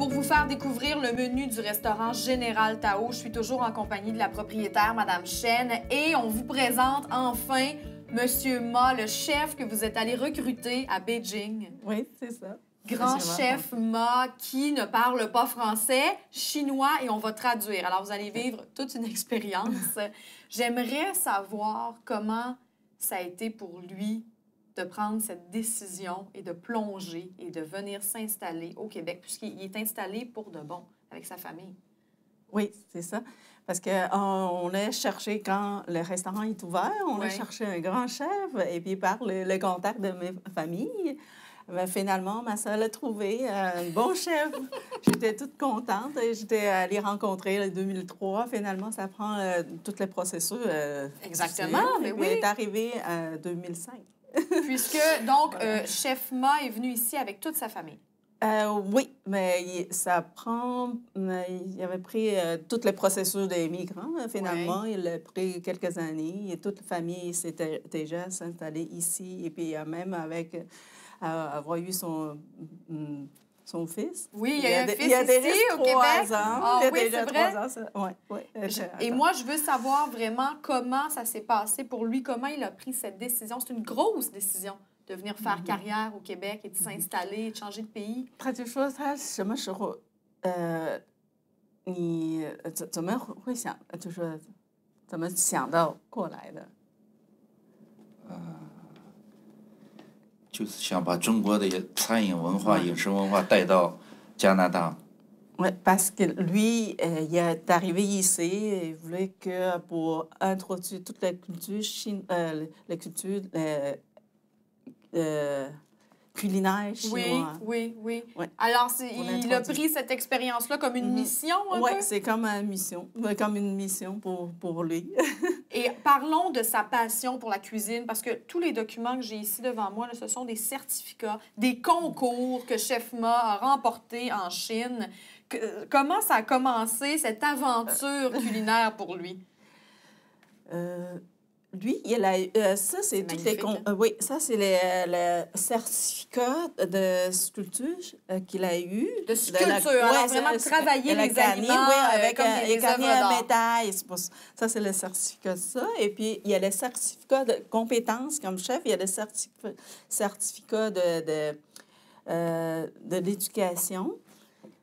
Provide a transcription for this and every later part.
Pour vous faire découvrir le menu du restaurant Général Tao, je suis toujours en compagnie de la propriétaire, Madame Chen, et on vous présente enfin Monsieur Ma, le chef que vous êtes allé recruter à Beijing. Oui, c'est ça. Grand chef Ma qui ne parle pas français, chinois, et on va traduire. Alors, vous allez vivre toute une expérience. J'aimerais savoir comment ça a été pour lui de prendre cette décision et de plonger et de venir s'installer au Québec, puisqu'il est installé pour de bon avec sa famille. Oui, c'est ça. Parce qu'on a cherché, quand le restaurant est ouvert, on a cherché un grand chef, et puis par le contact de ma famille, ben, finalement, ma soeur a trouvé un bon chef. J'étais toute contente et j'étais allée rencontrer en 2003. Finalement, ça prend tout le processus. Exactement, mais oui. Il est arrivé en 2005. Puisque, donc, Chef Ma est venu ici avec toute sa famille. Oui, mais ça prend... Il avait pris tout le processus des migrants, finalement. Oui. Il a pris quelques années et toute la famille s'était déjà installée ici. Et puis, même avec avoir eu son fils. Oui, il y a un fils il y a ici, déjà au Québec. Ans. Ah, il y a oui, déjà c'est vrai. 3 ans. Ça. Ouais. Et moi, je veux savoir vraiment comment ça s'est passé pour lui, comment il a pris cette décision. C'est une grosse décision de venir faire carrière au Québec et de s'installer, de changer de pays. 他就说他什么时候你怎么会想，就是怎么想到过来的？就是想把中国的餐饮文化、饮食文化带到加拿大。Oui, parce que lui, il est arrivé ici et il voulait que pour introduire toute la culture la culture culinaire chinoise. Oui. Alors, il a pris cette expérience-là comme une mission, un peu? Oui, c'est comme une mission pour lui. Et parlons de sa passion pour la cuisine, parce que tous les documents que j'ai ici devant moi, là, ce sont des certificats, des concours que Chef Ma a remportés en Chine. Comment ça a commencé, cette aventure culinaire pour lui? Lui, il a ça, c'est toutes les oui, ça, c'est le certificat de sculpture qu'il a eu. De sculpture, alors vraiment travailler les aliments avec comme des œuvres d'art. métal. Ça, c'est le certificat de ça. Et puis, il y a le certificat de compétences comme chef. Il y a le certificat de l'éducation.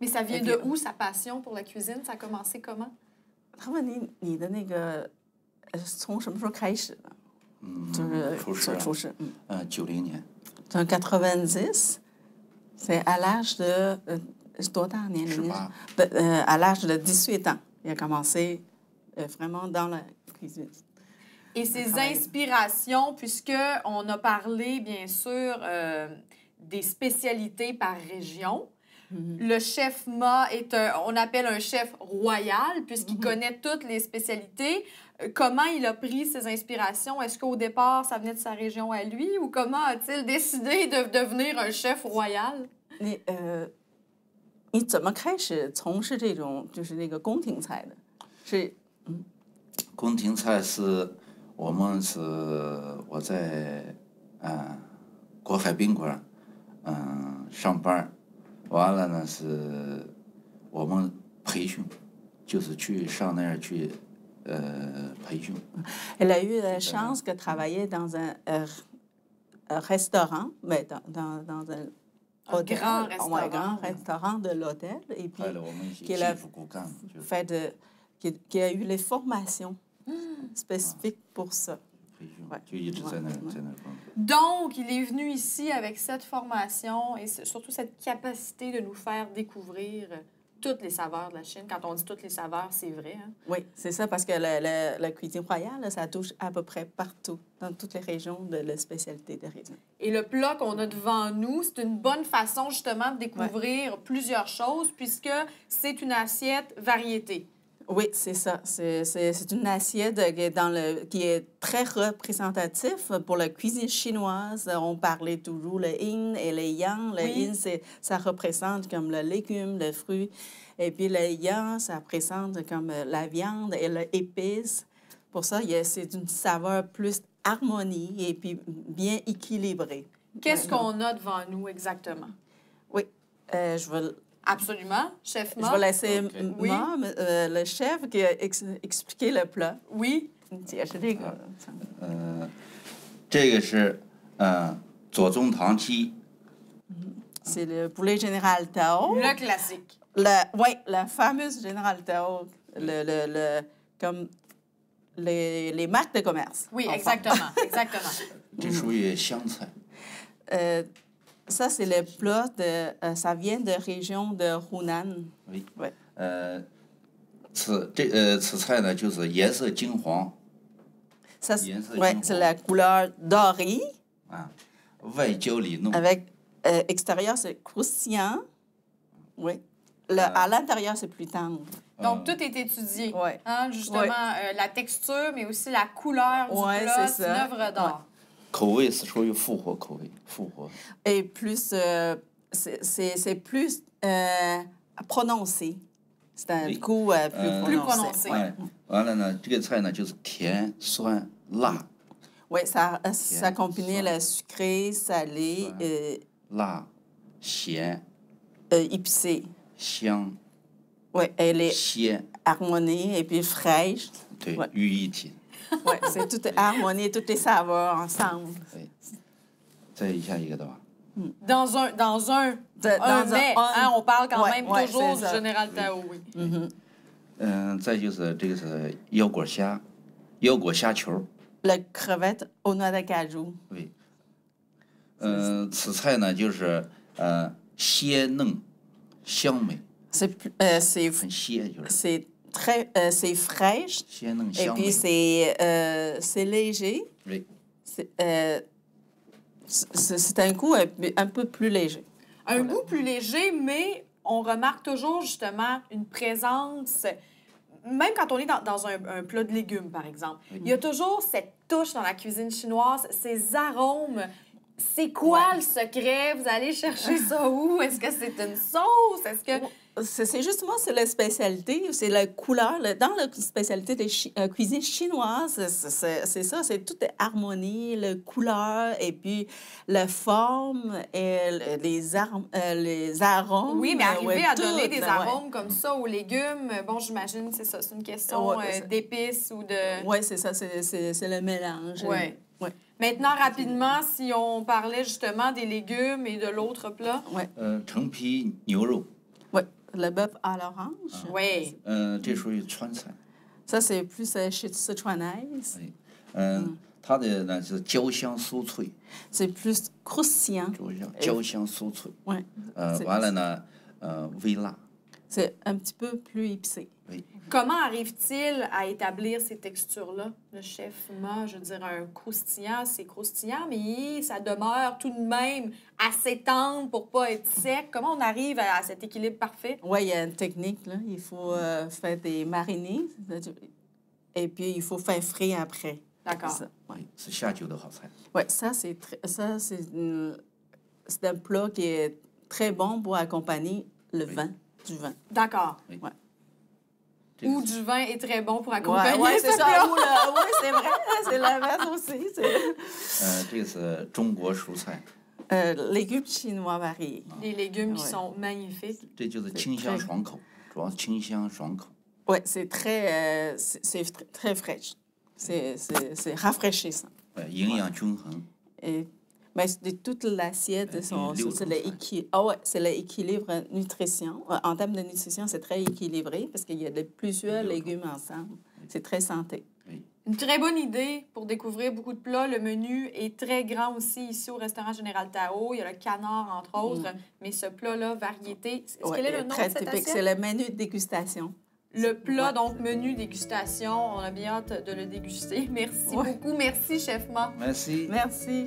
Mais ça vient de où, sa passion pour la cuisine? Ça a commencé comment? 从什么时候开始的？厨师，90年。从90, c'est à l'âge de 多大年龄？à l'âge de 18 ans, il a commencé vraiment dans la cuisine. Et ses inspirations, puisqu'on a parlé, bien sûr, des spécialités par région. Le chef Ma est on appelle un chef royal, puisqu'il connaît toutes les spécialités. Comment il a pris ses inspirations? Est-ce qu'au départ, ça venait de sa région à lui? Ou comment a-t-il décidé de devenir un chef royal? 你怎么开始从事这种就是那个宫廷菜的？是宫廷菜是我在国海宾馆上班。完了呢，是我们培训，就是去上那儿去培训。Elle a eu la chance de travailler dans un restaurant, mais dans un grand restaurant de l'hôtel, et puis qui a eu les formations spécifiques pour ça. Donc, il est venu ici avec cette formation et surtout cette capacité de nous faire découvrir toutes les saveurs de la Chine. Quand on dit toutes les saveurs, c'est vrai. Hein? Oui, c'est ça, parce que la cuisine royale, ça touche à peu près partout, dans toutes les régions de la spécialité de région. Et le plat qu'on a devant nous, c'est une bonne façon justement de découvrir plusieurs choses, puisque c'est une assiette variété. Oui, c'est ça. C'est une assiette qui est très représentative pour la cuisine chinoise. On parlait toujours le yin et le yang. Le yin, ça représente comme le légume, le fruit. Et puis le yang, ça représente comme la viande et l'épice. Pour ça, c'est une saveur plus harmonie et puis bien équilibrée. Qu'est-ce qu'on a devant nous exactement? Oui, je vais Absolument. Chef Je Ma. vais laisser Ok. Oui. Ma, le chef, qui a expliqué le plat. Oui. 你解释这个。这个是左宗棠鸡， C'est le poulet Général Tao. Le classique. Oui, la fameuse Général Tao. Comme les marques de commerce. Oui, en exactement. Exactement. 这属于湘菜。 Ça, c'est le plat ça vient de région de Hunan. Oui. Ouais. 此菜呢，就是颜色金黄 Ça, Bien, ça, ouais, je c'est comprends. la couleur dorée. 啊，外焦里嫩。 Avec extérieur, c'est croustillant. Oui. À l'intérieur, c'est plus tendre. Donc, tout est étudié. Ouais. Hein, justement, Ouais. la texture, mais aussi la couleur du Ouais, plat. c'est C'est une ça. œuvre d'art. 口味是属于复活口味，复活。 Et plus, c'est plus prononcé. C'est un Oui. goût plus Plus prononcé. prononcé. Ouais. 哎，完了呢，这个菜呢就是甜、酸、辣、 Oui, ça combinait Soit. le sucré, salé, Soit. 辣、咸、 épicé. 香、 Oui, elle est 鲜， harmonie et puis fraîche. 对 Ouais. 于一体。 Oui, c'est toute harmonie, toutes les saveurs ensemble. 再下一个的吧。 Dans un Dans un- mets, un- hein, on parle quand Ouais, même ouais, toujours c'est du ça. Général Tao, oui. 再就是这个是腰果虾，腰果虾球。 La crevette au noix de cajou. 对。此菜呢就是鲜嫩、香美， C'est 很鲜，就是 c'est fraîche 鲜嫩 et 香 puis 美。 c'est léger. 对， C'est un goût un peu plus léger. Un goût plus léger, mais on remarque toujours justement une présence, même quand on est dans un plat de légumes, par exemple. Il y a toujours cette touche dans la cuisine chinoise, ces arômes. C'est quoi le secret? Vous allez chercher ça où? Est-ce que c'est une sauce? Est-ce que... C'est justement, c'est la spécialité, c'est la couleur. Dans la spécialité de cuisine chinoise, c'est ça, c'est toute harmonie, la couleur et puis la forme et les arômes. Oui, mais arriver ouais, à tout, donner des ouais. arômes comme ça aux légumes, bon, j'imagine, c'est ça, c'est une question Ouais, c'est- d'épices ou de... Oui, c'est ça, c'est le mélange. Ouais. Ouais. Maintenant, rapidement, si on parlait justement des légumes et de l'autre plat. Ouais. 陈皮牛肉， Ouais. Le bœuf à l'orange. Oui. 这属于川菜。 Ça, c'est plus chez Sichuanaise. 它的呢是焦香酥脆， C'est plus croustillant. 焦香酥脆。 Ouais. 完了呢，微辣。 C'est un petit peu plus épicé. Oui. Comment arrive-t-il à établir ces textures-là? Le chef Ma, je veux dire, un croustillant, c'est croustillant, mais ça demeure tout de même assez tendre pour pas être sec. Comment on arrive à cet équilibre parfait? Oui, il y a une technique, là. Il faut faire des marinés et puis il faut faire frais après. D'accord. Ça, ouais. 是下酒的好菜。 Ouais, ça, c'est un plat qui est très bon pour accompagner le vin, du vin. D'accord. Oui. Ouais. 这个 Ou du vin est très bon pour Ouais, accompagner ouais, ce c'est ça. plat. Oui, c'est vrai. C'est l'inverse aussi. C'est... 这个是中国蔬菜， légumes chinois variés. Les légumes qui Ouais. sont magnifiques. 这就是清香爽口，主要是清香爽口。 Oui, c'est très fraîche. C'est rafraîchissant. 营养均衡。 Et, mais toute l'assiette, Et c'est l'eau c'est comme c'est l'équilibre nutrition. En termes de nutrition, c'est très équilibré parce qu'il y a plusieurs légumes ensemble. C'est très santé. Une très bonne idée pour découvrir beaucoup de plats. Le menu est très grand aussi ici au restaurant Général Tao. Il y a le canard, entre autres. Mais ce plat-là, variété, quel est le nom de très cette typique. assiette? C'est le menu de dégustation. Le plat, Ouais. donc menu dégustation. On a bien hâte de le déguster. Merci beaucoup. Merci, Chef Ma. Merci。 Merci.